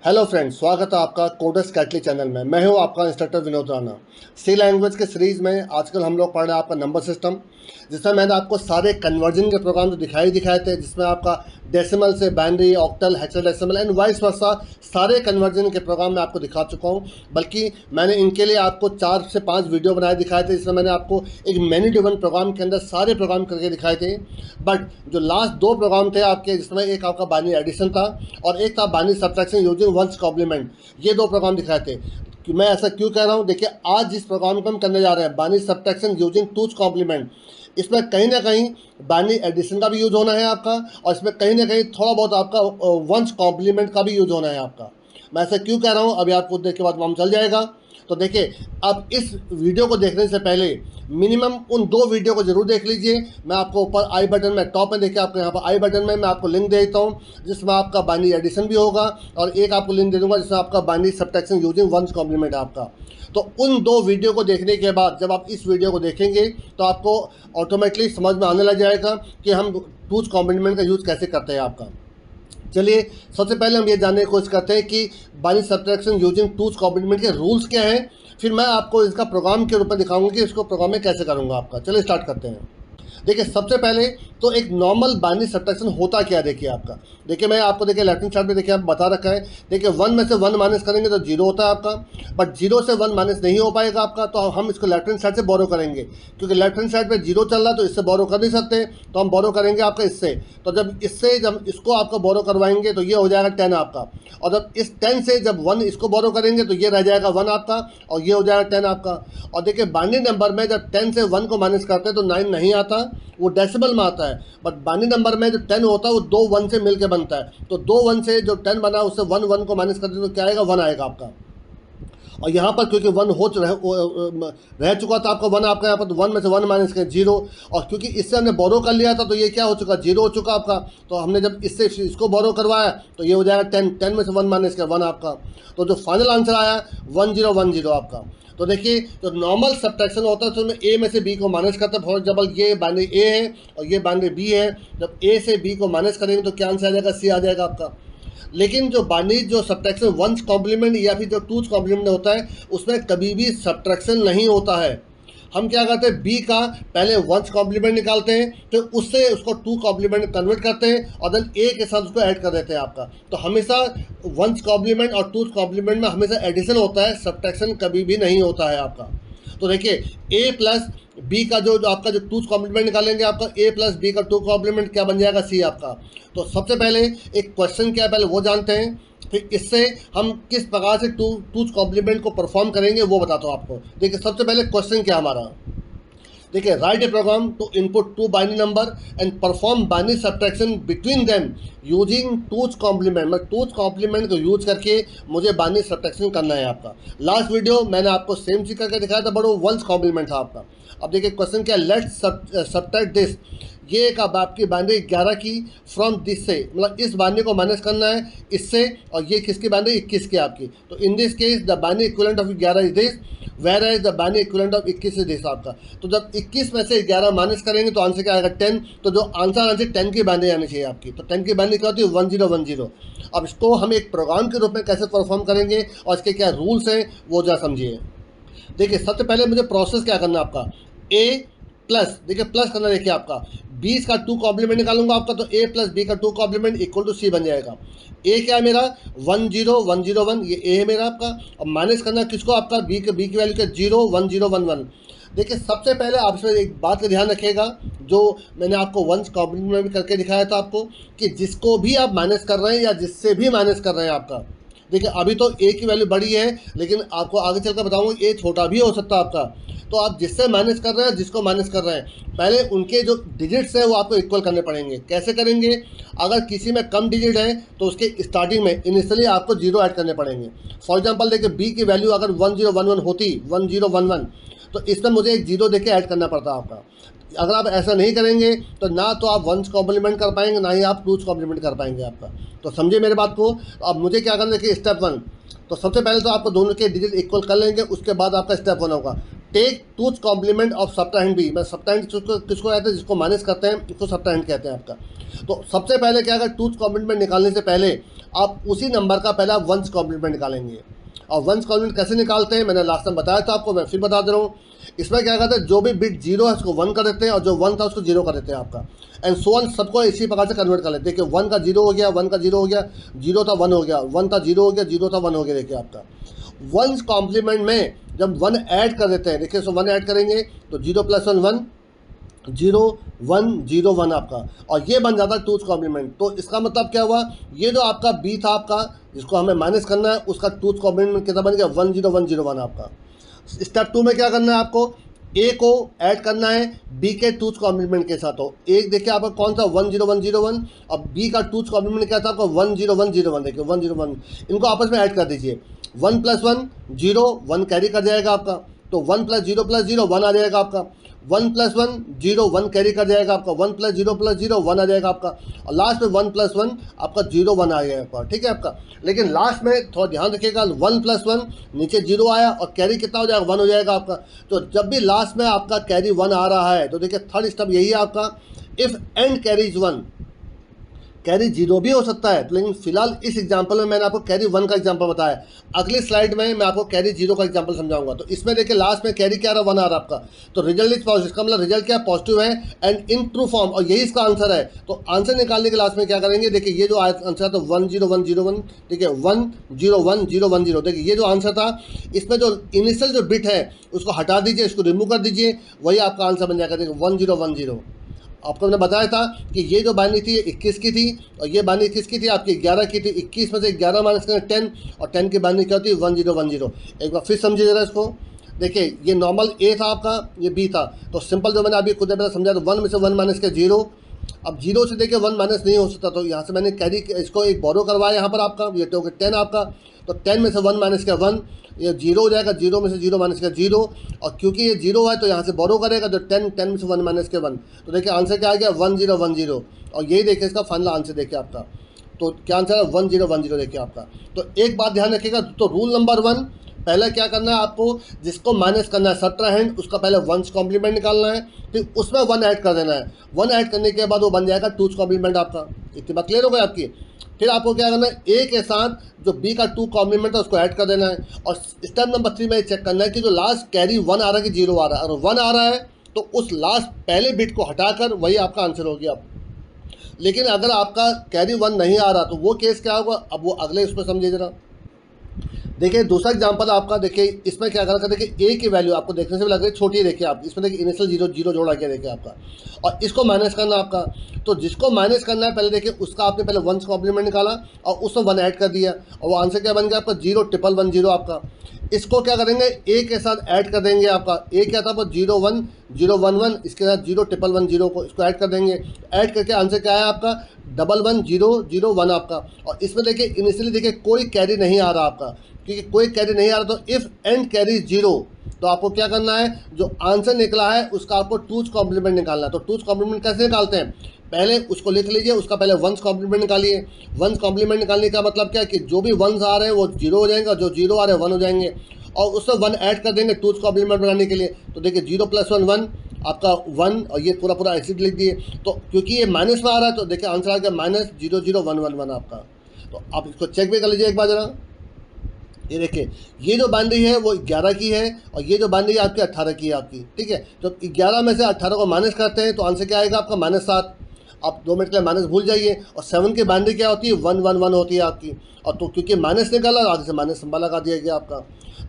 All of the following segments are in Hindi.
हेलो फ्रेंड्स, स्वागत है आपका कोडस कैटली चैनल में। मैं हूं आपका इंस्ट्रक्टर विनोद राणा। सी लैंग्वेज के सीरीज़ में आजकल हम लोग पढ़ रहे हैं आपका नंबर सिस्टम, जिसमें मैंने आपको सारे कन्वर्जन के प्रोग्राम तो दिखाए थे, जिसमें आपका डेसिमल से binary, octal, hexadecimal and vice versa सारे कन्वर्जन के प्रोग्राम मैं आपको दिखा चुका हूं। बल्कि मैंने इनके लिए आपको 4 से 5 वीडियो बनाए दिखाए थे, जिसमें मैंने आपको एक मेनी ड्रिवन प्रोग्राम के अंदर सारे प्रोग्राम करके दिखाए थे। बट जो लास्ट 2 प्रोग्राम थे आपके, जिसमें एक आपका बाइनरी एडिशन था और एक था binary subtraction using one's complement, ये 2 प्रोग्राम दिखाए थे। कि मैं ऐसा क्यों कह रहा हूँ, देखिए आज जिस प्रोग्राम को हम करने जा रहे हैं binary subtraction using two's complement, इसमें कहीं ना कहीं बाइनरी एडिशन का भी यूज होना है आपका, और इसमें कहीं ना कहीं थोड़ा बहुत आपका वंस कॉम्प्लीमेंट का भी यूज होना है आपका। मैं ऐसा क्यों कह रहा हूँ अभी आपको देख के बाद मालूम चल जाएगा। तो देखिए, अब इस वीडियो को देखने से पहले मिनिमम उन 2 वीडियो को जरूर देख लीजिए। मैं आपको ऊपर आई बटन में, टॉप में देखिए, आपको यहाँ पर आई बटन में मैं आपको लिंक दे देता हूँ, जिसमें आपका बाइनरी एडिशन भी होगा, और एक आपको लिंक दे दूंगा जिसमें आपका binary subtraction using one's complement आपका। तो उन 2 वीडियो को देखने के बाद जब आप इस वीडियो को देखेंगे तो आपको ऑटोमेटिकली समझ में आने लग जाएगा कि हम टूज कॉम्प्लीमेंट का यूज़ कैसे करते हैं आपका। चलिए, सबसे पहले हम ये जानने की कोशिश करते हैं कि binary subtraction using two's complement के रूल्स क्या हैं। फिर मैं आपको इसका प्रोग्राम के रूप में दिखाऊंगा कि इसको प्रोग्राम में कैसे करूंगा आपका। चलिए स्टार्ट करते हैं। देखिए, सबसे पहले तो एक नॉर्मल बाइनरी सब्ट्रैक्शन होता क्या है, देखिए आपका। देखिए, मैं आपको देखिए लेफ्ट हैंड साइड में देखिए आप बता रखा है। देखिए, 1 में से 1 माइनस करेंगे तो 0 होता है आपका, बट 0 से 1 माइनस नहीं हो पाएगा आपका, तो हम इसको लेफ्ट हैंड साइड से बोरो करेंगे, क्योंकि लेफ्ट हैंड साइड पे 0 चल रहा है तो इससे बोरो कर नहीं सकते, तो हम बोरो करेंगे आपका इससे। तो जब इसको आपको बोरो करवाएंगे तो ये हो जाएगा 10 आपका, और जब इस 10 से जब 1 इसको बोरो करेंगे तो ये रह जाएगा 1 आपका, और ये हो जाएगा 10 आपका। और देखिए, बाइनरी नंबर में जब 10 से 1 को माइनस करते हैं तो 9 नहीं आता, वो डेसिमल में आता है। बट बाइनरी नंबर में जो 10 होता है वो 2 1 से मिलकर बनता है, तो 2 1 से जो 10 बना उससे 1 1 को माइनस करते तो क्या आएगा, 1 आएगा आपका। और यहाँ पर क्योंकि 1 रह चुका था आपका 1 आपका, यहाँ पर तो 1 में से 1 माइनस करें 0, और क्योंकि इससे हमने बोरो कर लिया था तो ये क्या हो चुका, 0 हो चुका आपका। तो हमने जब इससे इसको बोरो करवाया तो ये हो जाएगा 10 में से 1 माइनस कर 1 आपका। तो जो फाइनल आंसर आया 1010 आपका। तो देखिए, जो नॉर्मल सब्ट्रैक्शन होता है तो उसमें ए में से बी को माइनस करते हैं। फॉर एग्जाम्पल, ये बाइनरी ए है और ये बाइनरी बी है, जब ए से बी को माइनस करेंगे तो क्या आंसर आ जाएगा, सी आ जाएगा आपका। लेकिन जो बाइनरी जो सब्ट्रैक्शन वंस कॉम्प्लीमेंट या फिर जो टूज कॉम्प्लीमेंट होता है, उसमें कभी भी सब्ट्रैक्शन नहीं होता है। हम क्या करते हैं, बी का पहले वंस कॉम्प्लीमेंट निकालते हैं, फिर उससे उसको टू कॉम्प्लीमेंट कन्वर्ट करते हैं, और देन ए के साथ उसको ऐड कर देते हैं आपका। तो हमेशा वंस कॉम्प्लीमेंट और टूज कॉम्प्लीमेंट में हमेशा एडिशन होता है, सब्ट्रैक्शन कभी भी नहीं होता है आपका। तो देखिए, ए प्लस बी का जो आपका जो टूज कॉम्प्लीमेंट निकालेंगे, आपका ए प्लस बी का टू कॉम्प्लीमेंट क्या बन जाएगा, सी आपका। तो सबसे पहले एक क्वेश्चन क्या है पहले वो जानते हैं, फिर इससे हम किस प्रकार से टूज कॉम्प्लीमेंट को परफॉर्म करेंगे वो बताता हूँ आपको। देखिए, सबसे पहले क्वेश्चन क्या हमारा, देखिए, write a program to input 2 binary number and perform binary subtraction between them using two's complement. मतलब टूज कॉम्प्लीमेंट को यूज करके मुझे बाइनरी सब्ट्रैक्शन करना है आपका। लास्ट वीडियो मैंने आपको सेम चीज करके दिखाया था, बट वो वंस कॉम्प्लीमेंट था आपका। अब देखिए क्वेश्चन क्या है, लेट्स सब्ट्रैक्ट दिस, ये एक अब आपकी बाइनरी 11 की फ्रॉम दिस से, मतलब इस बाइनरी को माइनस करना है इससे, और ये किसकी बाइनरी, 21 की आपकी। तो in this case the binary equivalent of 11 is this, whereas the binary equivalent of 21 is this आपका। तो जब 21 में से 11 माइनस करेंगे तो आंसर क्या आएगा, 10। तो जो आंसर आना चाहिए 10 की बाइनरी आनी चाहिए आपकी। तो 10 की बाइनरी क्या होती है, 1010। अब इसको हम एक प्रोग्राम के रूप में कैसे परफॉर्म करेंगे और इसके क्या रूल्स हैं वो जरा समझिए। देखिए, सबसे पहले मुझे प्रोसेस क्या करना है आपका, ए प्लस, देखिए प्लस करना, देखिए आपका 20 का 2 कॉम्प्लीमेंट निकालूंगा आपका, तो ए प्लस बी का 2 कॉम्प्लीमेंट इक्वल टू सी बन जाएगा। ए क्या है मेरा, 10101, ये ए है मेरा आपका। और माइनस करना किसको, आपका बी की वैल्यू के 01011। देखिए, सबसे पहले आप इसमें एक बात का ध्यान रखिएगा, जो मैंने आपको वंस कॉम्प्लीमेंट में भी करके दिखाया था आपको, कि जिसको भी आप माइनस कर रहे हैं या जिससे भी माइनस कर रहे हैं आपका, देखिए अभी तो ए की वैल्यू बड़ी है, लेकिन आपको आगे चलकर बताऊंगा ए छोटा भी हो सकता है आपका। तो आप जिससे माइनस कर रहे हैं, जिसको माइनस कर रहे हैं, पहले उनके जो डिजिट्स हैं वो आपको इक्वल करने पड़ेंगे। कैसे करेंगे, अगर किसी में कम डिजिट है तो उसके स्टार्टिंग में इनिशियली आपको 0 ऐड करने पड़ेंगे। फॉर एग्जांपल देखिए, बी की वैल्यू अगर 1011 होती, 1011, तो इसमें मुझे एक 0 देके ऐड करना पड़ता आपका। अगर आप ऐसा नहीं करेंगे तो ना तो आप वंस कॉम्प्लीमेंट कर पाएंगे, ना ही आप टूज कॉम्प्लीमेंट कर पाएंगे आपका। तो समझिए मेरे बात को। अब मुझे क्या करना है कि स्टेप 1, तो सबसे पहले तो आपको दोनों के डिजिट इक्वल कर लेंगे, उसके बाद आपका स्टेप 1 होगा, take two's complement of subtrahend B. मैं सब्ट्राहेंड किसको कहते हैं, जिसको माइनस करते हैं उसको सब्ट्राहेंड कहते हैं आपका। तो सबसे पहले क्या, अगर टूथ कॉम्प्लीमेंट निकालने से पहले आप उसी नंबर का पहला वंस कॉम्प्लीमेंट निकालेंगे। और वंस कॉम्प्लीमेंट कैसे निकालते हैं मैंने लास्ट टाइम बताया था आपको, मैं फिर बता दे रहा हूँ। इसमें क्या कहते हैं, जो भी बिट जीरो है उसको वन कर देते हैं और जो वन था उसको जीरो कर देते हैं आपका, एंड सो ऑन, सबको इसी प्रकार से कन्वर्ट कर लेते हैं कि वन का जीरो हो गया, वन का जीरो हो गया, जीरो था वन हो गया, वन था जीरो हो गया, जीरो था वन हो गया। देखिए आपका वंस कॉम्प्लीमेंट में जब वन ऐड कर देते हैं, देखिए सो वन ऐड करेंगे तो zero plus one one, zero one zero one आपका, और ये बन जाता है टूथ कॉम्प्लीमेंट। तो इसका मतलब क्या हुआ, ये जो आपका बी था आपका जिसको हमें माइनस करना है, उसका टूथ कॉम्प्लीमेंट कितना बन गया, 10101 आपका। स्टेप 2 में क्या करना है आपको, ए को ऐड करना है बी के टूथ कॉम्प्लीमेंट के साथ। हो एक देखिए आपका कौन सा 10101, और बी का टूथ कॉम्प्लीमेंट क्या था आपका 10101। देखिए 101, इनको आपस में ऐड कर दीजिए। 1 + 1 0, 1 कैरी कर जाएगा आपका, तो 1 + 0 1 आ जाएगा आपका। 1 + 1 0, 1 कैरी कर जाएगा आपका। 1 + 0 1 आ जाएगा आपका, और लास्ट में 1 + 1 आपका 0 1 आ जाएगा आपका, ठीक है आपका। लेकिन लास्ट में थोड़ा ध्यान रखिएगा, 1 + 1 नीचे 0 आया और कैरी कितना हो जाएगा, 1 हो जाएगा आपका। तो जब भी लास्ट में आपका कैरी 1 आ रहा है तो देखिए थर्ड स्टेप यही है आपका, if and carries 1, carry zero भी हो सकता है, लेकिन फिलहाल इस एग्जांपल में मैंने आपको कैरी 1 का एग्जांपल बताया। अगली स्लाइड में मैं आपको कैरी 0 का एग्जांपल समझाऊंगा। तो इसमें देखिए लास्ट में कैरी क्या आ रहा है, 1 आ रहा है आपका, तो रिजल्ट इज पॉजिटिव, इसका मतलब रिजल्ट क्या पॉजिटिव है एंड इन ट्रू फॉर्म, और यही इसका आंसर है। तो आंसर निकालने के लास्ट में क्या करेंगे, देखिए ये जो आंसर है तो 10101, ठीक है 1011010, देखिए ये जो आंसर था इसमें जो इनिशियल जो बिट है उसको हटा दीजिए, इसको रिमूव कर दीजिए, वही आपका आंसर बन जाएगा। देखिए 1010, आपको मैंने बताया था कि ये जो बाइनरी थी 21 की थी, और ये बाइनरी किसकी थी आपकी 11 की थी। 21 में से 11 माइनस करें 10, और 10 की बाइनरी क्या होती है 1010। एक बार फिर समझिए जरा इसको। देखिए ये नॉर्मल ए था आपका, ये बी था, तो सिंपल जो मैंने अभी खुद पहले समझा, तो 1 में से 1 माइनस के 0। अब 0 से देखिए 1 माइनस नहीं हो सकता, तो यहाँ से मैंने कैरी इसको एक बोरो करवाया यहाँ पर आपका, ये तो 10 आपका, तो 10 में से 1 माइनस का 1, ये 0 हो जाएगा, 0 में से 0 माइनस का 0, और क्योंकि ये 0 है तो यहाँ से बोरो करेगा, तो 10 में से 1 माइनस के 1, तो देखिए आंसर क्या आ गया 1010, और यही देखिए इसका फाइनल आंसर देखिए आपका, तो क्या आंसर है 1010 देखिए आपका। तो एक बात ध्यान रखिएगा, तो रूल नंबर 1, पहले क्या करना है आपको, जिसको माइनस करना है सब्ट्राहेंड, उसका पहले वंस कॉम्प्लीमेंट निकालना है, फिर उसमें 1 ऐड कर देना है। 1 ऐड करने के बाद वो बन जाएगा टूथ कॉम्प्लीमेंट आपका। इतनी बात क्लियर हो गई आपकी। फिर आपको क्या करना है, ए के साथ जो बी का 2 कॉम्प्लीमेंट है उसको ऐड कर देना है, और स्टेप नंबर 3 में चेक करना है कि जो लास्ट कैरी 1 आ रहा है कि 0 आ रहा है। अगर 1 आ रहा है तो उस लास्ट पहले बिट को हटाकर वही आपका आंसर हो गया। लेकिन अगर आपका कैरी 1 नहीं आ रहा तो वो केस क्या होगा, अब वो अगले उसमें समझिए जरा। देखिए दूसरा एग्जांपल आपका, देखिए इसमें क्या करना है, देखिए ए की वैल्यू आपको देखने से भी लग रही है छोटी है, देखिए आप इसमें देखिए इनिशियल 0 जोड़ा गया देखिए आपका, और इसको माइनस करना आपका। तो जिसको माइनस करना है पहले देखिए उसका आपने पहले 1 कॉम्प्लीमेंट निकाला और उसमें 1 ऐड कर दिया, और वो आंसर क्या बन गया आपका 01110 आपका। इसको क्या करेंगे, ए के साथ ऐड कर देंगे आपका, ए क्या था आपका 01011, इसके साथ 01110 को इसको ऐड कर देंगे, ऐड करके आंसर क्या है आपका 11001 आपका। और इसमें देखिए इनिशियली देखिए कोई कैरी नहीं आ रहा आपका, क्योंकि कोई कैरी नहीं आ रहा, तो इफ़ एंड कैरी 0, तो आपको क्या करना है, जो आंसर निकला है उसका आपको टूथ कॉम्प्लीमेंट निकालना है। तो टूथ कॉम्प्लीमेंट कैसे निकालते हैं, पहले उसको लिख लीजिए, उसका पहले वंस कॉम्प्लीमेंट निकालिए। वंस कॉम्प्लीमेंट निकालने का मतलब क्या है कि जो भी वंस आ रहे हैं वो 0 हो जाएंगे, और जो 0 आ रहे हैं 1 हो जाएंगे, और उसमें 1 ऐड कर देंगे टूथ कॉम्प्लीमेंट बनाने के लिए। तो देखिए 0 + 1 1 आपका 1, और ये पूरा एग्जिट लिख दिए। तो क्योंकि ये माइनस में आ रहा है तो देखिए आंसर आ गया -00111 आपका। तो आप इसको चेक भी कर लीजिए एक बार जरा। ये देखिए ये जो बाइनरी है वो 11 की है, और ये जो बाइनरी आपकी 18 की है आपकी, ठीक है। तो 11 में से 18 को माइनस करते हैं तो आंसर क्या आएगा आपका -7। आप 2 मिनट के लिए माइनस भूल जाइए। और 7 की बाइनरी क्या होती है 111 होती है आपकी, और तो क्योंकि माइनस निकाला आगे से माइनस संभाल लगा दिया गया आपका।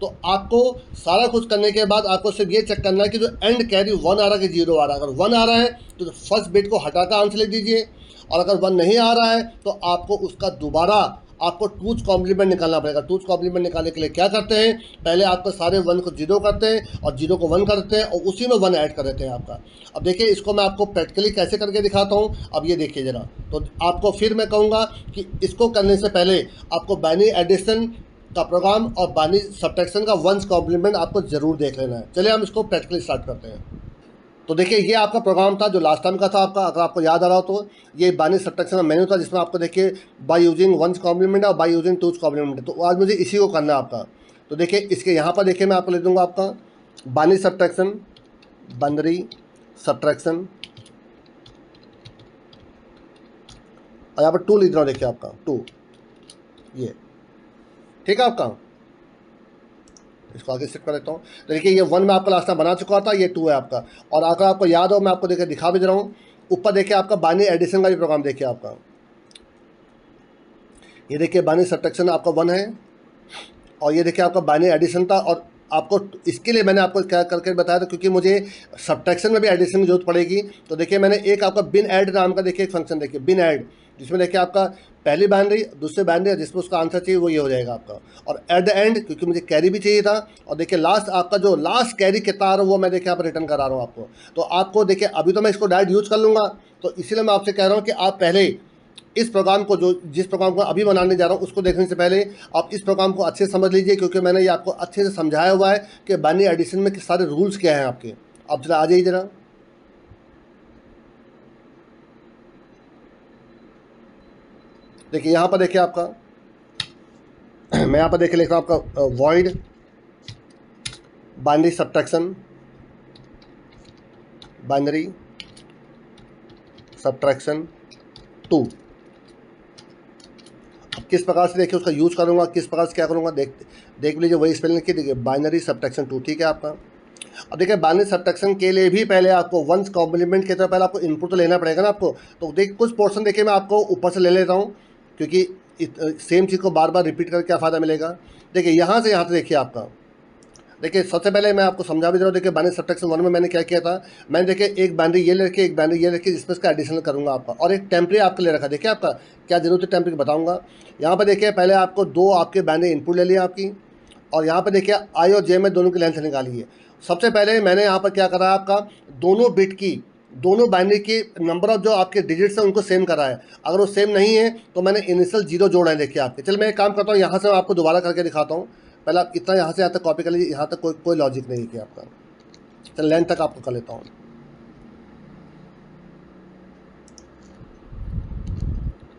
तो आपको सारा कुछ करने के बाद आपको सिर्फ ये चेक करना है कि जो एंड कैरी 1 आ रहा है कि 0 आ रहा है। अगर 1 आ रहा है तो फर्स्ट बिट को हटाकर आंसर लिख दीजिए, और अगर 1 नहीं आ रहा है तो आपको उसका दोबारा आपको टूथ कॉम्प्लीमेंट निकालना पड़ेगा। टूथ कॉम्प्लीमेंट निकालने के लिए क्या करते हैं, पहले आपको सारे 1 को 0 करते हैं और 0 को 1 कर देते हैं, और उसी में 1 ऐड कर देते हैं आपका। अब देखिए इसको मैं आपको प्रैक्टिकली कैसे करके दिखाता हूँ। अब ये देखिए ज़रा, तो आपको फिर मैं कहूँगा कि इसको करने से पहले आपको बाइनरी एडिशन का प्रोग्राम और बाइनरी सब्ट्रैक्शन का वंस कॉम्प्लीमेंट आपको ज़रूर देख लेना है। चलिए हम इसको प्रैक्टिकली स्टार्ट करते हैं। तो देखिए ये आपका प्रोग्राम था जो लास्ट टाइम का था आपका, अगर आपको याद आ रहा हो तो ये बाइनरी सब्ट्रैक्शन का मेन्यू था, जिसमें आपको देखिए बाय यूजिंग वंस कॉम्प्लीमेंट और बाय यूजिंग टूथ कॉम्प्लीमेंट। तो आज मुझे इसी को करना है आपका। तो देखिए इसके यहाँ पर देखिए मैं आपको लिख दूंगा आपका बाइनरी सब्ट्रैक्शन, बाइनरी सब्ट्रैक्शन, और यहाँ पर 2 लिख रहा हूँ, देखिए आपका 2, ये ठीक है आपका। इसको आगे शिफ्ट कर देता हूँ। तो देखिए ये 1 में आपका लास्ट टाइम बना चुका था, ये 2 है आपका। और अगर आपको याद हो, मैं आपको देखिए दिखा भी दे रहा हूँ, ऊपर देखिए आपका बाइनरी एडिशन का भी प्रोग्राम देखिए आपका, ये देखिए बाइनरी सब्ट्रैक्शन आपका 1 है, और ये देखिए आपका बाइनरी एडिशन था। और आपको इसके लिए मैंने आपको क्या करके बताया था, क्योंकि मुझे सब्ट्रैक्शन में भी एडिशन की जरूरत पड़ेगी। तो देखिए मैंने एक आपका बिन ऐड नाम का देखिए एक फंक्शन देखिए बिन ऐड, जिसमें देखिए आपका पहली बाइनरी दूसरी बाइनरी जिसमें उसका आंसर चाहिए वो ये हो जाएगा आपका। और एट द एंड क्योंकि मुझे कैरी भी चाहिए था, और देखिए लास्ट आपका जो लास्ट कैरी कितना आ रहा है वो मैं देखिए आप रिटर्न करा रहा हूँ आपको। तो आपको देखिए अभी तो मैं इसको डायरेक्ट यूज़ कर लूँगा, तो इसीलिए मैं आपसे कह रहा हूँ कि आप पहले इस प्रोग्राम को जिस प्रोग्राम को अभी बनाने जा रहा हूँ उसको देखने से पहले आप इस प्रोग्राम को अच्छे से समझ लीजिए, क्योंकि मैंने ये आपको अच्छे से समझाया हुआ है कि बाइनरी एडिशन में सारे रूल्स क्या हैं आपके। आप जरा आ जाइए जरा, देखिए यहाँ पर देखिए आपका मैं यहाँ पर देखिए लिख रहा हूँ आपका void binary subtraction, binary subtraction 2। अब किस प्रकार से देखिए उसका यूज़ करूँगा, किस प्रकार से क्या करूँगा, देख लीजिए वही स्पेलिंग लिखिए, देखिए बाइनरी सब्ट्रैक्शन 2, ठीक है आपका। अब देखिए बाइनरी सब्ट्रैक्शन के लिए भी पहले आपको वंस कॉम्प्लीमेंट की तरह पहले आपको इनपुट तो लेना पड़ेगा ना आपको। तो देखिए कुछ पोर्शन देखिए मैं आपको ऊपर से ले लेता हूँ, क्योंकि सेम चीज़ को बार बार रिपीट करके क्या फ़ायदा मिलेगा। देखिए यहाँ से देखिए आपका, देखिए सबसे पहले मैं आपको समझा भी दे रहा हूँ। देखिए बाइनरी सब्ट्रैक्शन 1 में मैंने क्या किया था, मैंने देखिए एक बाइनरी ये लेके एक बाइनरी ये लेके जिसमें इसका एडिशनल करूँगा आपका, और एक टेम्परी आपके ले रखा। देखिए आपका क्या जरूरत है टेम्परी बताऊँगा। यहाँ पर देखिए पहले आपको 2 आपके बाइनरी इनपुट ले लिया आपकी, और यहाँ पर देखिए आई और जे में दोनों की लेंथ निकाली है। सबसे पहले मैंने यहाँ पर क्या करा, आपका दोनों बिट की दोनों बाइनरी की नंबर ऑफ जो आपके डिजिट्स हैं उनको सेम करा है। अगर वो सेम नहीं है तो मैंने इनिशियल 0 जोड़ा है देखिए आपके। चलिए मैं एक काम करता हूँ, यहाँ से मैं आपको दोबारा करके दिखाता हूँ। पहले आप इतना यहाँ से यहाँ तक कॉपी कर लीजिए, यहाँ तक कोई लॉजिक नहीं है कि आपका। चल लेंथ तक आपको कर लेता हूँ,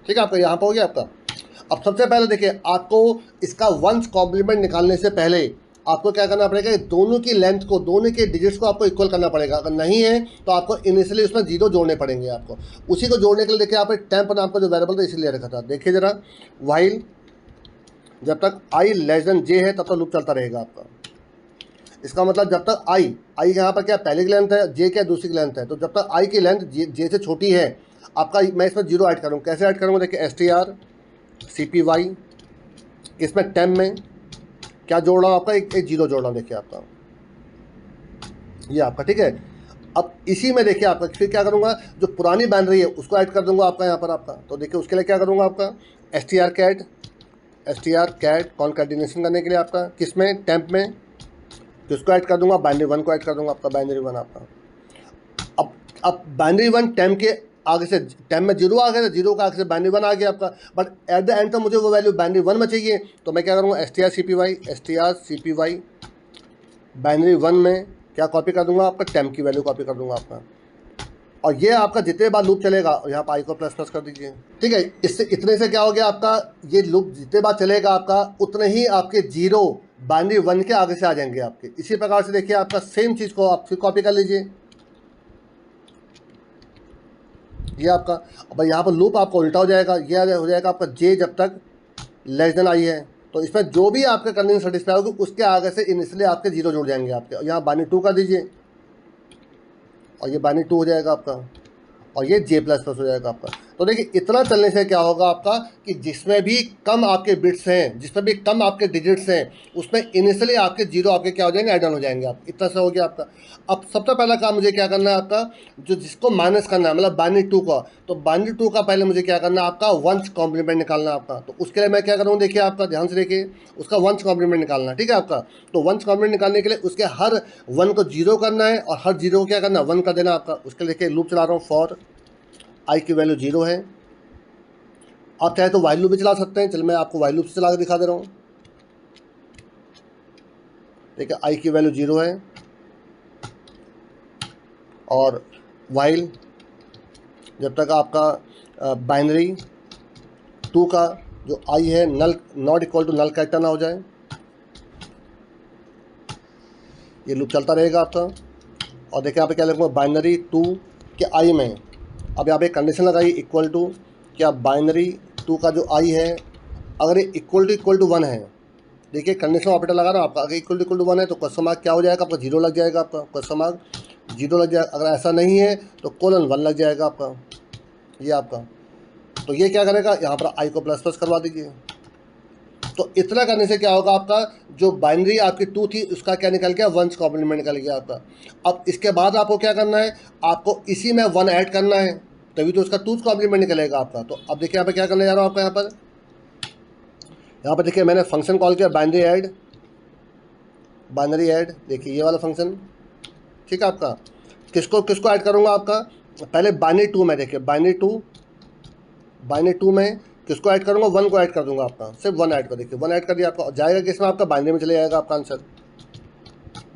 ठीक है आपका। यहाँ पर हो गया आपका। अब सबसे पहले देखिए आपको इसका वंस कॉम्प्लीमेंट निकालने से पहले आपको क्या करना पड़ेगा, दोनों की लेंथ को दोनों के डिजिट्स को आपको इक्वल करना पड़ेगा। अगर नहीं है तो आपको इनिशियली उसमें 0 जोड़ने पड़ेंगे आपको। उसी को जोड़ने के लिए देखिए आप टेम्प नाम का जो वेरिएबल था इसीलिए रखा था। देखिए जरा, व्हाइल जब तक i लेस देन j है तब तक लूप चलता रहेगा आपका। इसका मतलब जब तक i यहाँ पर क्या पहले की लेंथ है, j क्या दूसरी की लेंथ है, तो जब तक i की लेंथ j से छोटी है आपका, मैं इसमें 0 ऐड करूँगा। कैसे ऐड करूँगा, देखिए strcpy, इसमें टेम में क्या जोड़ रहा हूँ आपका, एक 0 जोड़ रहा हूँ देखिए आपका, ये आपका ठीक है। अब इसी में देखिए आपका फिर क्या करूँगा, जो पुरानी बाइनरी है उसको ऐड कर दूंगा आपका यहाँ पर आपका। तो देखिए उसके लिए क्या करूँगा आपका, strcat कॉन्कैटिनेशन करने के लिए आपका किस में, टेम्प में, तो उसको ऐड कर दूंगा, बाइनरी 1 को ऐड कर दूंगा आपका, बाइनरी 1 आपका। अब बाइनरी 1 टेम्प के आगे से, टेम्प में 0 आ गया, 0 का आगे से बाइनरी 1 आ गया आपका, बट एट द एंड तो मुझे वो वैल्यू बाइनरी 1 में चाहिए। तो मैं क्या करूँगा, strcpy बाइनरी 1 में क्या कॉपी कर दूंगा आपका, टेम्प की वैल्यू कॉपी कर दूंगा आपका। और ये आपका जितने बार लूप चलेगा, और यहाँ पर आई को प्लस प्लस कर दीजिए, ठीक है। इससे इतने से क्या हो गया आपका, ये लूप जितने बार चलेगा आपका उतने ही आपके 0 बाइनरी 1 के आगे से आ जाएंगे आपके। इसी प्रकार से देखिए आपका सेम चीज़ को आप फिर कॉपी कर लीजिए, ये आपका। अब यहाँ पर लूप आपको उल्टा हो जाएगा, ये हो जाएगा आपका j जब तक लेस देन i है। तो इसमें जो भी आपका कंडीशन सेटिस्फाई होगी उसके आगे से इनिशियली आपके 0 जुड़ जाएंगे आपके। और यहाँ बाइनरी 2 कर दीजिए, और ये बाइनरी 2 हो जाएगा आपका, और ये j++ हो जाएगा आपका। तो देखिए इतना चलने से क्या होगा आपका, कि जिसमें भी कम आपके बिट्स हैं, जिसमें भी कम आपके डिजिट्स हैं, उसमें इनिशियली आपके 0 आपके क्या हो जाएंगे, ऐड ऑन हो जाएंगे आप। इतना सा हो गया आपका। अब सबसे पहला काम मुझे क्या करना है आपका, जो जिसको माइनस करना है मतलब बाइनरी 2 का, तो बाइनरी 2 का पहले मुझे क्या करना है आपका, वंस कॉम्प्लीमेंट निकालना है आपका। तो उसके लिए मैं क्या करूँ, देखिए आपका ध्यान से देखिए, उसका वंस कॉम्प्लीमेंट निकालना है, ठीक है आपका। तो वंस कॉम्प्लीमेंट निकालने के लिए उसके हर 1 को 0 करना है, और हर 0 को क्या करना है, 1 कर देना आपका। उसके लिए देखिए लूप चला रहा हूँ, फॉर i की वैल्यू 0 है। आप चाहे तो वाइल लूप भी चला सकते हैं, चल मैं आपको वाइल लूप से चला के दिखा दे रहा हूँ। देखिए i की वैल्यू 0 है, और वाइल जब तक आपका बाइनरी 2 का जो i है null not equal to null character ना हो जाए, ये लूप चलता रहेगा आपका। और देखिए यहाँ पे क्या लिखूँगा, बाइनरी 2 के आई में, अब यहाँ पे कंडीशन लगाई इक्वल टू, क्या बाइनरी 2 का जो आई है अगर ये इक्वल टू 1 है, देखिए कंडीशन ऑपरेटर लगा रहा हूँ आपका, अगर इक्वल टू 1 है तो क्वेश्चन मार्क क्या हो जाएगा आपका, 0 लग जाएगा आपका, क्वेश्चन मार्क 0 लग जाएगा। अगर ऐसा नहीं है तो कोलन 1 लग जाएगा आपका, ये आपका। तो ये क्या करेगा, यहाँ पर आई को प्लस प्लस करवा दीजिए। तो इतना करने से क्या होगा, आपका जो बाइनरी आपकी 2 थी उसका क्या निकल गया, 1 कॉम्प्लीमेंट निकल गया आपका। अब इसके बाद आपको क्या करना है, आपको इसी में 1 ऐड करना है, तभी तो उसका 2 कॉम्प्लीमेंट निकलेगा आपका। तो अब देखिए यहाँ पे क्या करने जा रहा हूँ आपका, यहाँ पर देखिए मैंने फंक्शन कॉल किया बाइनरी ऐड, देखिए ये वाला फंक्शन, ठीक है आपका। किसको ऐड करूँगा आपका, पहले बाइनरी 2 में, देखिए बाइनरी 2 में किसको ऐड करूँगा, 1 को ऐड कर दूंगा आपका, सिर्फ 1 ऐड कर, देखिए 1 ऐड कर दिया आपका, जाएगा किसमें आपका, बाइनरी में चले जाएगा आपका आंसर,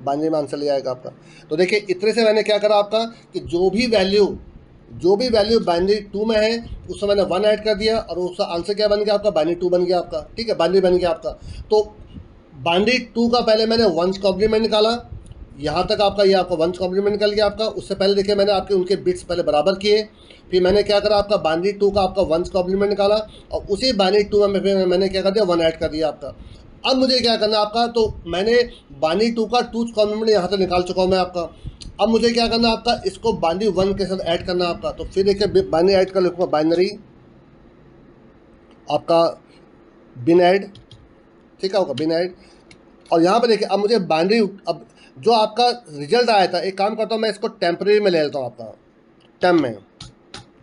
बाइनरी में आंसर ले जाएगा आपका। तो देखिए इतने से मैंने क्या करा आपका कि जो भी वैल्यू बाइनरी 2 में है उसमें मैंने 1 ऐड कर दिया और उसका आंसर क्या बन गया आपका, बाइनरी 2 बन गया आपका, ठीक है, बाइनरी बन गया आपका। तो बाइनरी 2 का पहले मैंने 1 कॉम्प्लीमेंट निकाला, यहाँ तक आपका ये आपका 1 कॉम्प्लीमेंट निकल गया आपका। उससे पहले देखिए मैंने आपके उनके बिट्स पहले बराबर किए, फिर मैंने क्या करा आपका बाइनरी 2 का आपका 1 कॉम्प्लीमेंट निकाला और उसी बाइनरी 2 में फिर मैंने क्या कर दिया, 1 ऐड कर दिया आपका। अब मुझे क्या करना आपका, तो मैंने बाइनरी 2 का 2 कॉम्प्लीमेंट यहाँ से निकाल चुका हूँ मैं आपका। अब मुझे क्या करना आपका, इसको बाइनरी 1 के साथ ऐड करना आपका। तो फिर देखिए बाइनरी ऐड कर लिखूँगा, बाइनरी आपका बिन ऐड, ठीक है होगा बिन ऐड। और यहाँ पे देखिए अब मुझे बाइनरी, अब जो आपका रिजल्ट आया था, एक काम करता हूँ मैं इसको टेम्परेरी में ले लेता हूँ आपका, टेम में,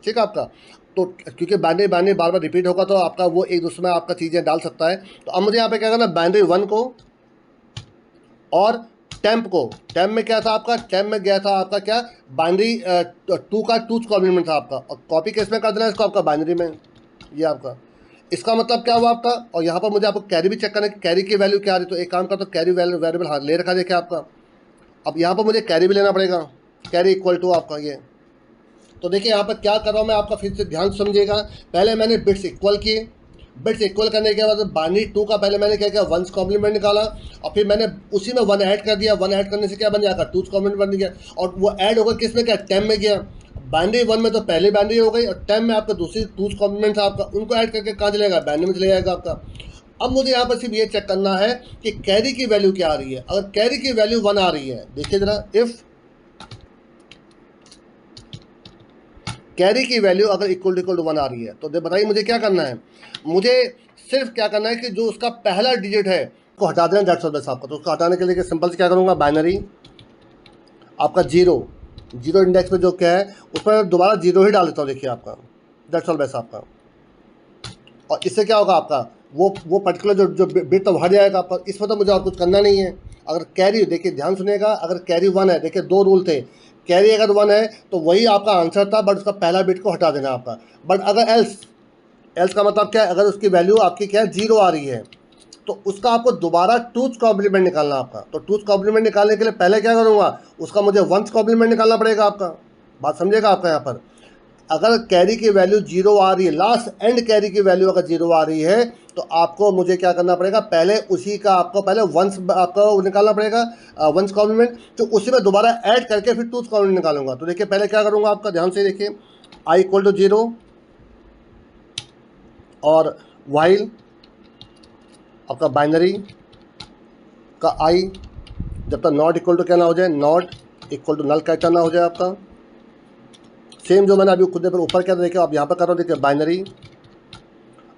ठीक है आपका। तो क्योंकि बाइनरी बार बार रिपीट होगा तो आपका वो एक दूसरे में आपका चीज़ें डाल सकता है। तो अब मुझे यहाँ पे क्या करना, बाइनरी 1 को और टेम्प को, टेम्प में क्या था आपका, टेम्प में गया था आपका क्या, बाइनरी 2 का 2 कॉम्प्लीमेंट था आपका, और कॉपी किस में कर देना है इसको आपका, बाइनरी में, ये आपका। इसका मतलब क्या हुआ आपका, और यहाँ पर मुझे आपको कैरी भी चेक करना है कि कैरी की वैल्यू क्या आ रही। तो एक काम करता हूँ, कैरी वेरिएबल हाँ ले रखा देखिए आपका। अब यहाँ पर मुझे कैरी भी लेना पड़ेगा, कैरी इक्वल टू आपका ये। तो देखिए यहाँ पर क्या कर रहा हूँ मैं आपका, फिर से ध्यान समझिएगा। पहले मैंने बिट्स इक्वल किए, बिट्स इक्वल करने के बाद बाइनरी 2 का पहले मैंने क्या किया, 1 कॉम्प्लीमेंट निकाला और फिर मैंने उसी में 1 ऐड कर दिया। 1 ऐड करने से क्या बन जाएगा, 2 कॉम्प्लीमेंट बन गया। और वो ऐड होगा किस में, क्या टेम में गया। बाइनरी 1 में तो पहली बाइनरी हो गई और टेम में आपका दूसरी 2 कॉम्प्लीमेंट था आपका, उनको ऐड करके कहाँ चलेगा, बाइनरी में चले जाएगा आपका। अब मुझे यहाँ पर सिर्फ ये चेक करना है कि कैरी की वैल्यू क्या आ रही है। अगर कैरी की वैल्यू 1 आ रही है, देखिए जरा, इफ कैरी की वैल्यू अगर इक्वल टू 1 आ रही है तो बताइए मुझे क्या करना है। मुझे सिर्फ क्या करना है कि जो उसका पहला डिजिट है को हटा देना, दैट्स ऑल बस आपका। तो उसको हटाने के लिए सिंपल से क्या करूँगा, बाइनरी आपका 0 इंडेक्स में जो क्या है उस पर दोबारा 0 ही डाल देता हूँ, देखिए आपका, दैट्स ऑल बस आपका। और इससे क्या होगा आपका, वो पर्टिकुलर जो बिट तो हट जाएगा आपका। इसमें तो मुझे और कुछ करना नहीं है। अगर कैरी, देखिए ध्यान सुनिएगा, अगर कैरी 1 है, देखिए 2 रूल थे, कैरी अगर 1 है तो वही आपका आंसर था, बट उसका पहला बिट को हटा देना आपका। बट अगर एल्स का मतलब क्या है, अगर उसकी वैल्यू आपकी क्या है 0 आ रही है तो उसका आपको दोबारा 2 कॉम्प्लीमेंट निकालना आपका। तो 2 कॉम्प्लीमेंट निकालने के लिए पहले क्या करूँगा, उसका मुझे 1 कॉम्प्लीमेंट निकालना पड़ेगा आपका। बात समझिएगा आपका। यहाँ पर अगर कैरी की वैल्यू 0 आ रही है, लास्ट एंड कैरी की वैल्यू अगर 0 आ रही है तो आपको मुझे क्या करना पड़ेगा, पहले उसी का आपको पहले 1 आपको निकालना पड़ेगा, 1 कॉम्प्लीमेंट, तो उसी में दोबारा ऐड करके फिर 2 कॉम्प्लीमेंट निकालूंगा। तो देखिए पहले क्या करूँगा आपका, ध्यान से देखिए, i इक्वल टू 0 और वाइल आपका बाइनरी का i जब तक नॉट इक्वल टू क्या ना हो जाए, नॉट इक्वल टू नल कैचा ना हो जाए आपका। सेम जो मैंने अभी खुद पर ऊपर क्या देखिए, आप यहाँ पर कर रहा हूँ, देखिए बाइनरी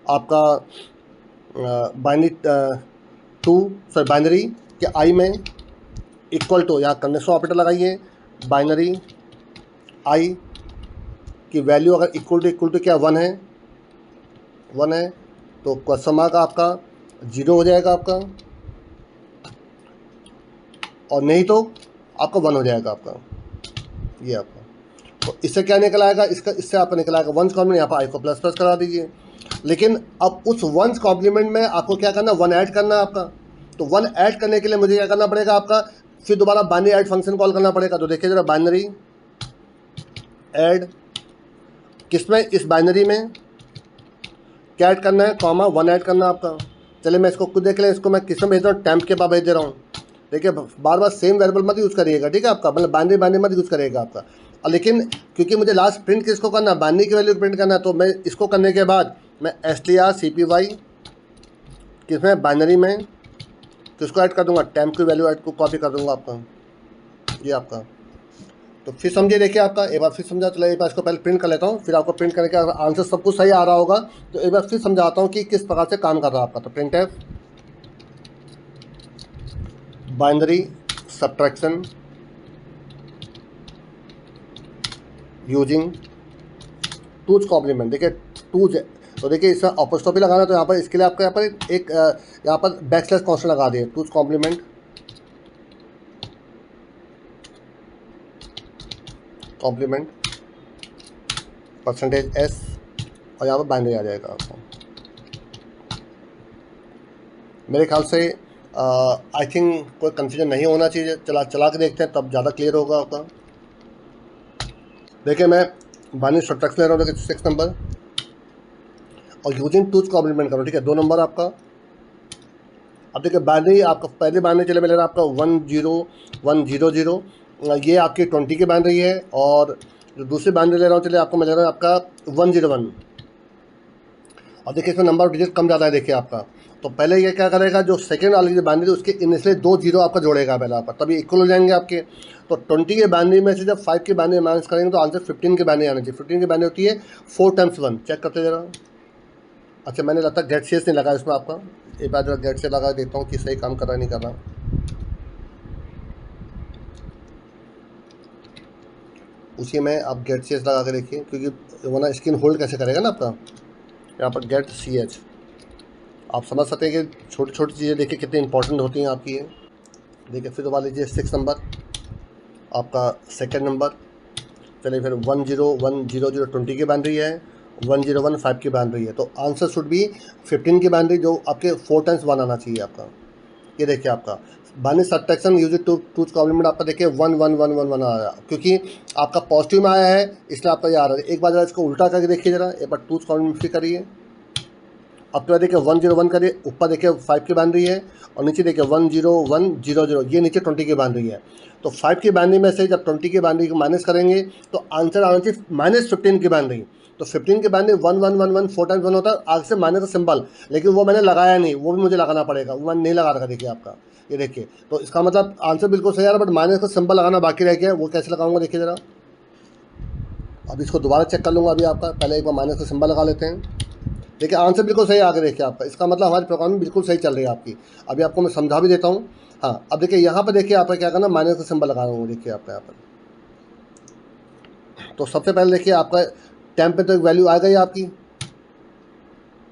आपका बाइनरी 2 सॉरी बाइनरी के आई में इक्वल टू, यहाँ कंडीशन ऑपरेटर लगाइए, बाइनरी आई की वैल्यू अगर इक्वल टू क्या 1 है तो क्वेश्चन मार्क आपका 0 हो जाएगा आपका, और नहीं तो आपका 1 हो जाएगा आपका, ये आपका। तो इससे क्या निकल आएगा, इससे आपका निकल आएगा 1 कॉम्प्लीमेंट, यहाँ पर आई को प्लस प्लस करा दीजिए। लेकिन अब उस 1 कॉम्प्लीमेंट में आपको क्या करना, 1 ऐड करना है आपका। तो 1 ऐड करने के लिए मुझे क्या करना पड़ेगा आपका, फिर दोबारा बाइनरी ऐड फंक्शन कॉल करना पड़ेगा। तो देखिए जरा, बाइनरी ऐड किसमें, इस बाइनरी में क्या ऐड करना है, कॉमा 1 ऐड करना है आपका। चलिए मैं इसको खुद देख लें, इसको मैं किस में भेज रहा हूँ, टेम्प के पास भेज दे रहा हूँ। देखिए बार बार सेम वेरिएबल मत यूज़ करिएगा, ठीक है आपका, मतलब बाइनरी बाइनरी मत यूज़ करिएगा आपका। लेकिन क्योंकि मुझे लास्ट प्रिंट किसको करना है, बाइनरी की वैल्यू प्रिंट करना है, तो मैं इसको करने के बाद मैं strcpy किसमें, बाइनरी में, किसको ऐड कर दूंगा, टेम्प की वैल्यू ऐड को कॉपी कर दूंगा आपका, ये आपका। तो फिर समझिए, देखिए आपका एक बार फिर समझा, चलो एक बार इसको पहले प्रिंट कर लेता हूँ, फिर आपको प्रिंट करने के आंसर सब कुछ सही आ रहा होगा तो एक बार फिर समझाता हूँ कि किस प्रकार से काम कर रहा है आपका। तो printf binary subtraction using two's complement. देखिए टूज, तो देखिए इसमें अपोस्ट्रोफी लगाना, तो यहाँ पर इसके लिए आपको यहाँ पर एक यहाँ पर बैकस्लैश कॉन्स्टेंट लगा दिए, टूज कॉम्प्लीमेंट परसेंटेज एस, और यहाँ पर बाइनरी आ जाएगा आपको। मेरे ख्याल से आई थिंक कोई कंफ्यूजन नहीं होना चाहिए, चला के देखते हैं तब ज़्यादा क्लियर होगा आपका। देखिए मैं बाइनरी सब्ट्रैक्शन ले रहा हूँ, देखिए 6 नंबर, और यूजिंग टूज कॉम्प्लीमेंट करो, ठीक है 2 नंबर आपका। अब देखिए बाइनरी आपका पहले बाइनरी चले मिलेगा आपका 10100, ये आपकी 20 की बाइनरी है, और जो दूसरी बाइनरी ले रहा हूँ चलिए आपको मिलेगा आपका 101। और देखिए इसमें नंबर ऑफ डिजिट कम ज़्यादा है, देखिए आपका। तो पहले ये क्या करेगा, जो सेकेंड वाली जो बाइनरी उसके इनिशियली 2 जीरो आपका जोड़ेगा पहले आपका, तभी इक्वल हो जाएंगे आपके। तो 20 के बाइनरी में से जब 5 की बाइनरी माइनस करेंगे तो आंसर 15 की बाइनरी आना चाहिए। 15 की बाइनरी होती है 4 टाइम्स 1, चेक करते जरा। अच्छा मैंने लगता है गेट सीएस नहीं लगा इसमें आपका, एक बार जरा गेट से लगा देता हूँ कि सही काम कर रहा नहीं कर रहा। उसी में आप गेट सीएस लगा के देखिए, क्योंकि वरना स्क्रीन होल्ड कैसे करेगा ना आपका। यहाँ पर गेट सीएच आप समझ सकते हैं कि छोटी छोटी चीज़ें देखिए कितनी इंपॉर्टेंट होती हैं आपकी ये। देखिए फिर दोबारा लीजिए 6 नंबर आपका सेकेंड नंबर, चलिए फिर 10100 20 की बाइनरी है, 101 5 की बाइनरी है, तो आंसर शुड बी 15 की बाइनरी, जो आपके 4 टाइम्स 1 आना चाहिए आपका। ये देखिए आपका binary subtraction use two's complement आपका देखिए 11111 आ रहा है, क्योंकि आपका पॉजिटिव में आया है इसलिए आपका ये आ रहा है। एक बार जरा इसको उल्टा करके देखिए जरा, एक बार टूज कॉम्प्लीमेंट करिए। अब तो देखिए 101 करिए, ऊपर देखिए 5 की बाइनरी है, और नीचे देखिए 10100, ये नीचे 20 की बाइनरी है। तो 5 की बाइनरी में से जब 20 की बाइनरी को माइनस करेंगे तो आंसर आना चाहिए -15 की बाइनरी। तो 15 की बाइनरी 1111 4 टाइम्स 1 होता है, आगे से माइनस का सिंबल, लेकिन वो मैंने लगाया नहीं, वो भी मुझे लगाना पड़ेगा, वो मैंने नहीं लगा रखा। देखिए आपका ये देखिए, तो इसका मतलब आंसर बिल्कुल सही आ रहा है, बट माइनस का सिंबल लगाना बाकी रह गया, वो कैसे लगाऊंगा देखिए ज़रा। अब इसको दोबारा चेक कर लूँगा अभी आपका, पहले एक बार माइनस का सिंबल लगा लेते हैं। देखिए आंसर बिल्कुल सही आगे देखिए आपका, इसका मतलब हमारी प्रोग्रामिंग बिल्कुल सही चल रही है आपकी। अभी आपको मैं समझा भी देता हूँ। हाँ अब देखिए यहाँ पर देखिए आपका क्या करना, माइनस का सिंबल लगा रहा हूँ देखिए आपका यहाँ पर। तो सबसे पहले देखिए आपका टेम्प पे तो वैल्यू आ गई आपकी,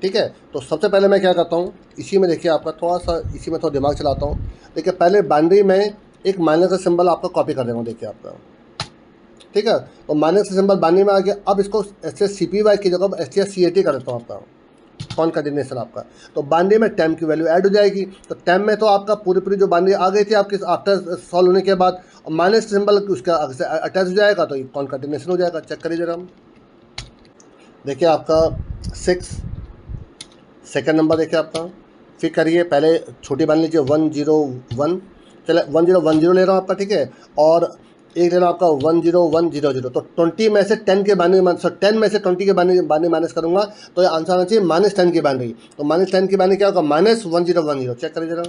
ठीक है। तो सबसे पहले मैं क्या करता हूँ, इसी में देखिए आपका थोड़ा सा, इसी में थोड़ा दिमाग चलाता हूँ। देखिए पहले बाइनरी में एक माइनस का सिंबल आपका कॉपी कर देगा देखिए आपका, ठीक है। तो माइनस का सिंबल बाइनरी में आ गया। अब इसको STRCPY की जगह STRCAT कर देता हूँ आपका, कॉन्कैटिनेशन आपका। तो बाइनरी में टेम्प की वैल्यू ऐड हो जाएगी। तो टेम्प में तो आपका पूरी जो बाइनरी आ गई थी आपकी आफ्टर सॉल्व होने के बाद, माइनस सिंबल उसका अटैच हो जाएगा, तो कॉन्कैटिनेशन हो जाएगा। चेक करिए जरा, देखिए आपका 6 सेकेंड नंबर देखिए आपका, फिर करिए पहले छोटी बाइनरी लीजिए 101, चले 1010 ले रहा हूँ आपका, ठीक है। और एक ले रहा हूँ आपका 10100, तो 20 में से 10 के बाइनरी 10 में से 20 के बाइनरी माइनस करूँगा, तो ये आंसर आना चाहिए -10 की बाइनरी। तो -10 की बाइनरी क्या होगा, -1010। चेक करिए जरा,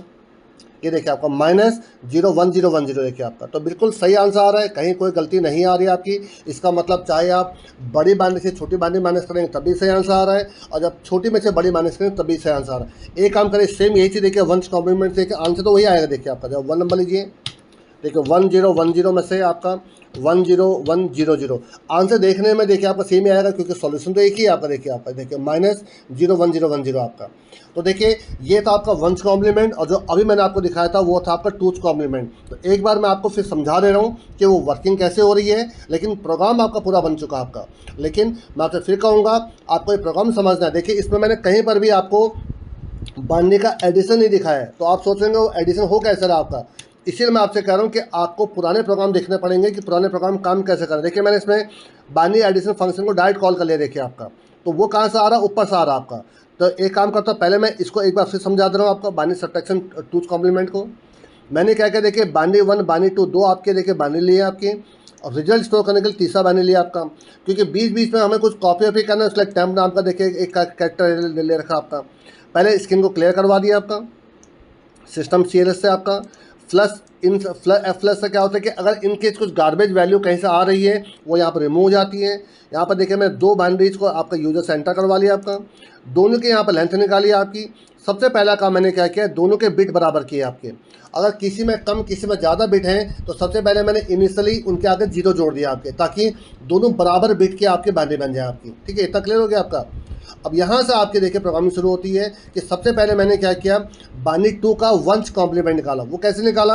ये देखिए आपका -01010 देखिए आपका। तो बिल्कुल सही आंसर आ रहा है, कहीं कोई गलती नहीं आ रही है आपकी। इसका मतलब चाहे आप बड़ी बाइनरी से छोटी बाइनरी माइनस करेंगे तभी सही आंसर आ रहा है, और जब छोटी में से बड़ी माइनस करेंगे तभी सही आंसर आ रहा है। एक काम करें, सेम यही चीज़ देखिए 1 कॉम्प्लीमेंट देखिए, आंसर तो वही आएगा। देखिए आपका जब 1 नंबर लीजिए, देखिए 1010 में से आपका 10100, आंसर देखने में देखिए आपका सेम ही आएगा, क्योंकि सॉल्यूशन तो एक ही है आपका। देखिए आपका देखिए -01010 आपका। तो देखिए ये था आपका 1 कॉम्प्लीमेंट, और जो अभी मैंने आपको दिखाया था वो था आपका 2 कॉम्प्लीमेंट। तो एक बार मैं आपको फिर समझा दे रहा हूँ कि वो वर्किंग कैसे हो रही है, लेकिन प्रोग्राम आपका पूरा बन चुका है आपका। लेकिन मैं आपसे फिर कहूँगा, आपको ये प्रोग्राम समझना है। देखिए इसमें मैंने कहीं पर भी आपको बाइनरी का एडिशन नहीं दिखाया है, तो आप सोचेंगे वो एडिशन हो कैसे रहा आपका। इसीलिए मैं आपसे कह रहा हूँ कि आपको पुराने प्रोग्राम देखने पड़ेंगे कि पुराने प्रोग्राम काम कैसे करें। देखिए मैंने इसमें बाइनरी एडिशन फंक्शन को डायरेक्ट कॉल कर लिया देखिए आपका, तो वो कहाँ से आ रहा है, ऊपर से आ रहा है आपका। तो एक काम करता हूँ, पहले मैं इसको एक बार फिर समझा दे रहा हूँ आपका, बाइनरी सब्ट्रैक्शन टूज कॉम्प्लीमेंट को। मैंने क्या क्या देखिए बाइनरी 1 बाइनरी 2 दो आपके देखिए बाइनरी लिए आपके, और रिजल्ट स्टोर करने के लिए तीसरा बाइनरी लिया आपका, क्योंकि बीच बीच में हमें कुछ कॉपी वॉपी करना है, उसके लिए टेम्प नाम का देखिए एक कैरेक्टर ले रखा आपका। पहले स्क्रीन को क्लियर करवा दिया आपका सिस्टम CLS से आपका। फ्लश इन एफ फ्लश से क्या होता है कि अगर इन केस कुछ गार्बेज वैल्यू कहीं से आ रही है वो यहाँ पर रिमूव हो जाती है। यहाँ पर देखिए मैं दो बाइनरीज को आपका यूजर से एंटर करवा लिया आपका, दोनों के यहाँ पर लेंथ निकाली आपकी। सबसे पहला काम मैंने क्या किया, दोनों के बिट बराबर किए आपके। अगर किसी में कम किसी में ज़्यादा बिट हैं तो सबसे पहले मैंने इनिशियली उनके आगे 0 जोड़ दिया आपके, ताकि दोनों बराबर बिट के आपके बाइनरी बन जाए आपकी। ठीक है, इतना क्लियर हो गया आपका। अब यहाँ से आपके देखिए प्रोग्रामिंग शुरू होती है कि सबसे पहले मैंने क्या किया, बाइनरी 2 का वंस कॉम्प्लीमेंट निकाला। वो कैसे निकाला,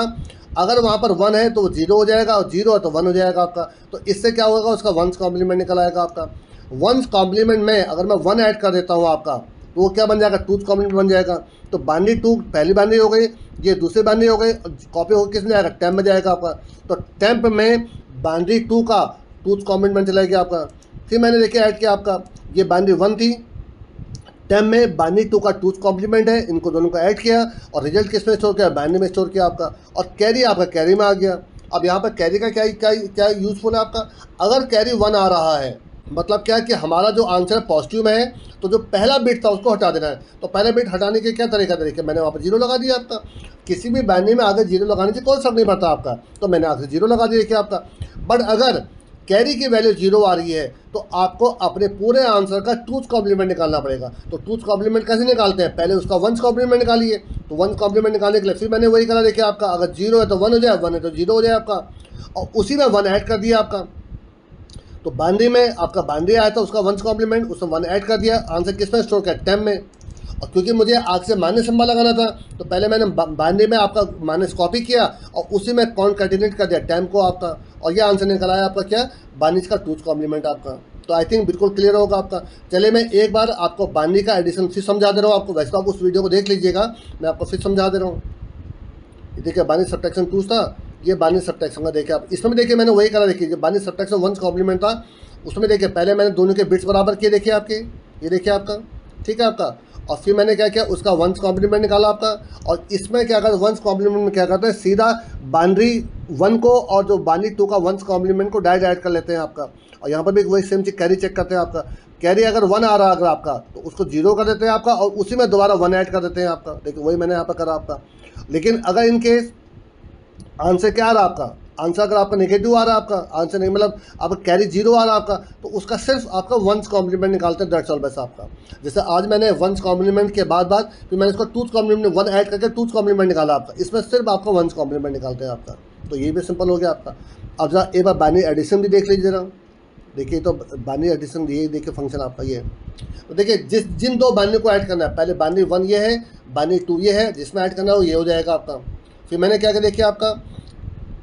अगर वहाँ पर 1 है तो वो 0 हो जाएगा, और 0 है तो 1 हो जाएगा आपका। तो इससे क्या होगा, उसका वंस कॉम्प्लीमेंट निकल आएगा आपका। वंस कॉम्प्लीमेंट में अगर मैं 1 ऐड कर देता हूँ आपका, तो वो क्या बन जाएगा, टूथ कॉम्प्लीमेंट बन जाएगा। तो बाइनरी 2 पहली बाइनरी हो गई, ये दूसरी बाइनरी हो गई, कॉपी होकर किस में जाएगा, टेम्प में जाएगा आपका। तो टेम्प में बाइनरी 2 का टूथ कॉम्प्लीमेंट चला गया आपका। फिर मैंने देखिए ऐड किया आपका, ये बाइनरी 1 थी, टेम्प में बाइनरी 2 का टूथ कॉम्प्लीमेंट है, इनको दोनों को ऐड किया और रिजल्ट किस में स्टोर किया, बाइनरी में स्टोर किया आपका। और कैरी आपका कैरी में आ गया। अब यहाँ पर कैरी का क्या क्या क्या यूज़फुल है आपका, अगर कैरी 1 आ रहा है मतलब क्या कि हमारा जो आंसर पॉजिटिव में है, तो जो पहला बिट था उसको हटा देना है। तो पहला बिट हटाने के क्या तरीका मैंने वहाँ पर 0 लगा दिया आपका। किसी भी बाइनरी में आगे 0 लगाने से कोई फर्क नहीं पड़ता आपका, तो मैंने आगे 0 लगा दिया देखिए आपका। बट अगर कैरी की वैल्यू 0 आ रही है तो आपको अपने पूरे आंसर का टूथ कॉम्प्लीमेंट निकालना पड़ेगा। तो टूथ कॉम्प्लीमेंट कैसे निकालते हैं, पहले उसका वंस कॉम्प्लीमेंट निकालिए। तो वंस कॉम्प्लीमेंट निकालने के लिए फिर मैंने वही करा देखिए आपका, अगर 0 है तो 1 हो जाए, 1 है तो 0 हो जाए आपका, और उसी में 1 ऐड कर दिया आपका। तो बाइनरी में आपका बाइनरी आया था उसका वंस कॉम्प्लीमेंट, उसमें 1 ऐड कर दिया, आंसर किस में स्टोर किया, टेम्प में। और क्योंकि मुझे आगे से माइनस सिंबल लगाना था तो पहले मैंने बाइनरी में आपका माइनस कॉपी किया और उसी में कॉन्कैटिनेट कर दिया टेम्प को आपका, और ये आंसर निकल आया आपका क्या, बाइनरी का टूथ कॉम्प्लीमेंट आपका। तो आई थिंक बिल्कुल क्लियर होगा आपका। चलिए मैं एक बार आपको बाइनरी का एडिशन फिर समझा दे रहा हूँ आपको, वैसे तो आप उस वीडियो को देख लीजिएगा, मैं आपको फिर समझा दे रहा हूँ। देखिए बाइनरी सब्ट्रैक्शन 2 था, ये बाइनरी सब्ट्रैक्शन का देखिए आप, इसमें देखिए मैंने वही करा, देखिए बाइनरी सब्ट्रैक्शन वंस कॉम्प्लीमेंट था, उसमें देखिए पहले मैंने दोनों के बिट्स बराबर किए देखिए आपके, ये देखिए आपका, ठीक है आपका। और फिर मैंने क्या किया, उसका वंस कॉम्प्लीमेंट निकाला आपका। और इसमें क्या करते हैं, वंस कॉम्प्लीमेंट में क्या करते हैं, सीधा बाइनरी 1 को और जो बाइनरी 2 का वंस कॉम्प्लीमेंट को डायरेक्ट ऐड कर लेते हैं आपका। और यहाँ पर भी वही सेम चीज़ कैरी चेक करते हैं आपका, कैरी अगर 1 आ रहा है अगर आपका तो उसको 0 कर देते हैं आपका, और उसी में दोबारा 1 ऐड कर देते हैं आपका। देखिए वही मैंने यहाँ पर करा आपका। लेकिन अगर इनकेस आंसर क्या आ रहा है आपका, आंसर अगर आपका नेगेटिव आ रहा है आपका, आंसर नहीं मतलब आपका कैरी 0 आ रहा है आपका, तो उसका सिर्फ आपका वंस कॉम्प्लीमेंट निकालते हैं, दैट्स ऑल बस आपका। जैसे आज मैंने वंस कॉम्प्लीमेंट के बाद फिर मैंने इसको टूथ कॉम्प्लीमेंट 1 ऐड करके टूथ कॉम्प्लीमेंट निकाला आपका, इसमें सिर्फ आपका वंस कॉम्प्लीमेंट निकालते हैं आपका। तो ये भी सिंपल हो गया आपका। अब जरा एक बार बाइनरी एडिशन भी देख लीजिए जरा, देखिए तो बाइनरी एडिशन ये देखिए फंक्शन आपका ये है। तो देखिए जिन दो बाइनरी को ऐड करना है, पहले बाइनरी 1 ये है, बाइनरी 2 ये है, जिसमें ऐड करना है वो ये हो जाएगा आपका। फिर मैंने क्या किया देखिए आपका,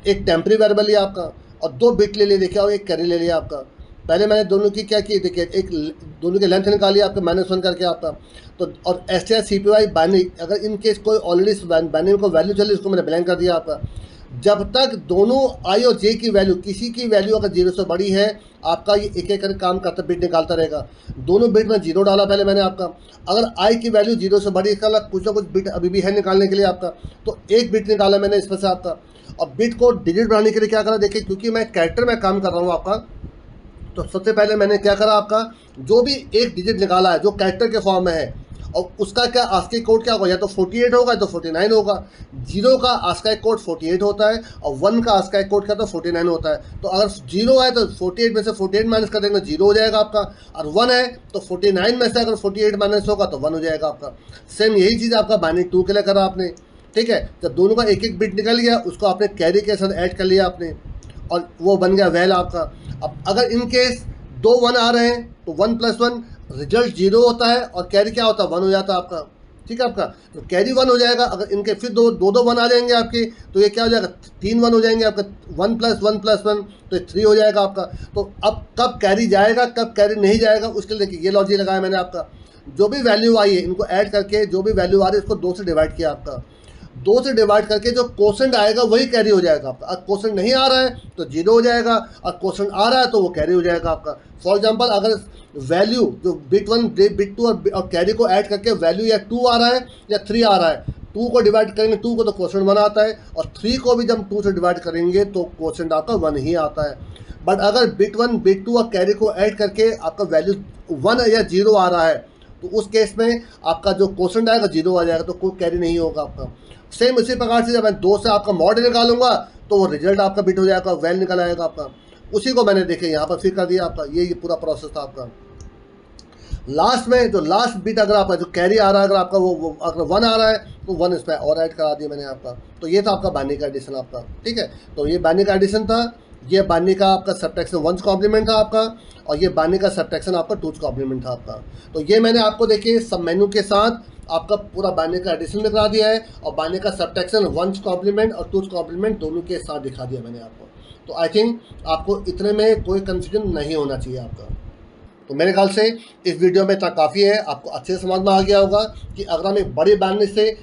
एक टेम्परी वेरिएबल लिया आपका और 2 बिट ले लिए देखिए, और एक कैरी ले लिया आपका। पहले मैंने दोनों की क्या की देखिए, एक दोनों की लेंथ निकाली आपका -1 करके आपका। तो और STR/CPY बाइनरी, अगर इन केस कोई ऑलरेडी बाइनरी को वैल्यू चले उसको मैंने ब्लैंक कर दिया आपका। जब तक दोनों I और J की वैल्यू, किसी की वैल्यू अगर 0 से बड़ी है, आपका ये एक एक करके काम करता बिट निकालता रहेगा। दोनों बिट में 0 डाला पहले मैंने आपका। अगर I की वैल्यू 0 से बड़ी, इसका कुछ ना कुछ बिट अभी भी है निकालने के लिए आपका, तो एक बिट निकाला मैंने इसमें से आपका। और बिट को डिजिट बढ़ाने के लिए क्या करा देखिए, क्योंकि मैं कैरेक्टर में काम कर रहा हूँ आपका, तो सबसे पहले मैंने क्या करा आपका, जो भी एक डिजिट निकाला है जो कैरेक्टर के फॉर्म में है, और उसका क्या आस्की कोड क्या होगा, या तो 48 होगा या तो 49 होगा। 0 का आस्की कोड 48 होता है और 1 का आस्की कोड क्या तो 49 होता है। तो अगर 0 है तो 48 में से 48 माइनस कर देंगे 0 हो जाएगा आपका, और 1 है तो 49 में से अगर 48 माइनस होगा तो 1 हो जाएगा आपका। सेम यही चीज़ आपका बाइनरी 2 के लिए करा आपने, ठीक है। जब दोनों का एक एक बिट निकल गया, उसको आपने कैरी के साथ ऐड कर लिया आपने, और वो बन गया वैल आपका। अब अगर इन केस 2 1 आ रहे हैं तो 1 + 1 रिजल्ट 0 होता है, और कैरी क्या होता है 1 हो जाता है आपका, ठीक है आपका। तो कैरी 1 हो जाएगा। अगर इनके फिर दो 1 आ जाएंगे आपके, तो ये क्या हो जाएगा, 3 1 हो जाएंगे आपका, 1 + 1 + 1 तो 3 हो जाएगा आपका। तो अब कब कैरी जाएगा कब कैरी नहीं जाएगा, उसके लिए देखिए ये लॉजिक लगाया मैंने आपका। जो भी वैल्यू आई है इनको ऐड करके, जो भी वैल्यू आ रही है इसको 2 से डिवाइड किया आपका। 2 से डिवाइड करके जो क्वोशेंट आएगा वही कैरी हो जाएगा आपका। अगर क्वोशेंट नहीं आ रहा है तो 0 हो जाएगा, और क्वोशेंट आ रहा है तो वो कैरी हो जाएगा आपका। फॉर एग्जांपल अगर वैल्यू जो बिट 1 बिट 2 और कैरी को ऐड करके वैल्यू या 2 आ रहा है या 3 आ रहा है, 2 को डिवाइड करेंगे 2 को तो क्वोशेंट 1 आता है, और 3 को भी जब 2 से डिवाइड करेंगे तो क्वोशेंट आपका 1 ही आता है। बट अगर बिट 1 बिट 2 और कैरी को ऐड करके आपका वैल्यू 1 या 0 आ रहा है तो उस केस में आपका जो क्वोशेंट आएगा 0 आ जाएगा, तो कोई कैरी नहीं होगा आपका। सेम इसी प्रकार से जब मैं 2 से आपका मॉड निकालूंगा तो वो रिजल्ट आपका बिट हो जाएगा, वैल निकल आएगा आपका। उसी को मैंने देखे यहाँ पर फिर कर दिया आपका। ये पूरा प्रोसेस था आपका। लास्ट में जो लास्ट बिट अगर आपका जो कैरी आ रहा है, अगर आपका वो अगर 1 आ रहा है तो 1 इस पर और ऐड करा दिया मैंने आपका। तो ये था आपका बाइनरी का एडिशन आपका, ठीक है। तो ये बाइनरी का एडिशन था, ये बाइनरी का आपका सबट्रैक्शन 1 कॉम्प्लीमेंट था आपका, और ये बाइनरी का सबट्रैक्शन आपका 2 कॉम्प्लीमेंट था आपका। तो ये मैंने आपको देखिए सब मेनू के साथ आपका पूरा बाइनरी का एडिशन में करा दिया है, और बाइनरी का सबट्रैक्शन 1 कॉम्प्लीमेंट और 2 कॉम्प्लीमेंट दोनों के साथ दिखा दिया मैंने आपको। तो आई थिंक आपको इतने में कोई कंफ्यूजन नहीं होना चाहिए आपका। तो मेरे ख्याल से इस वीडियो में इतना काफ़ी है, आपको अच्छे से समझ में आ गया होगा कि अगर हम एक बड़ी बाइनरी से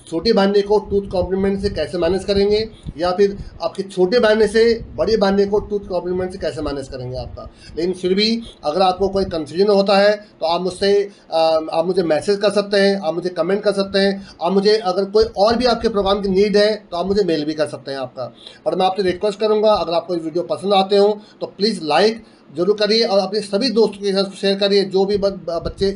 छोटी बाइनरी को 2 कॉम्प्लीमेंट से कैसे मैनेज करेंगे, या फिर आपकी छोटी बाइनरी से बड़ी बाइनरी को 2 कॉम्प्लीमेंट से कैसे मैनेज करेंगे आपका। लेकिन फिर भी अगर आपको कोई कंफ्यूजन होता है तो आप मुझे मैसेज कर सकते हैं, आप मुझे कमेंट कर सकते हैं, आप मुझे अगर कोई और भी आपके प्रोग्राम की नीड है तो आप मुझे मेल भी कर सकते हैं आपका। और मैं आपसे रिक्वेस्ट करूँगा, अगर आपको ये वीडियो पसंद आते हो तो प्लीज़ लाइक जरूर करिए, और अपने सभी दोस्तों के साथ शेयर करिए जो भी बच्चे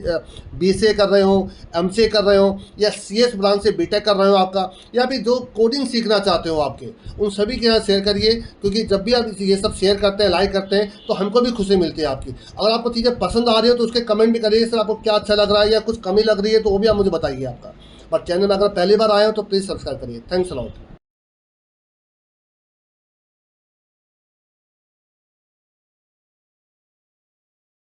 BCA कर रहे हो, MCA कर रहे हो, या CS ब्रांच से BTech कर रहे हो आपका, या फिर जो कोडिंग सीखना चाहते हो आपके, उन सभी के साथ शेयर करिए। क्योंकि जब भी आप ये सब शेयर करते हैं, लाइक करते हैं, तो हमको भी खुशी मिलती है आपकी। अगर आपको चीज़ें पसंद आ रही हो तो उसके कमेंट भी करिए, सर आपको क्या अच्छा लग रहा है या कुछ कमी लग रही है तो वो भी आप मुझे बताइए आपका। और चैनल में अगर पहली बार आए हो तो प्लीज़ सब्सक्राइब करिए। Thanks a lot.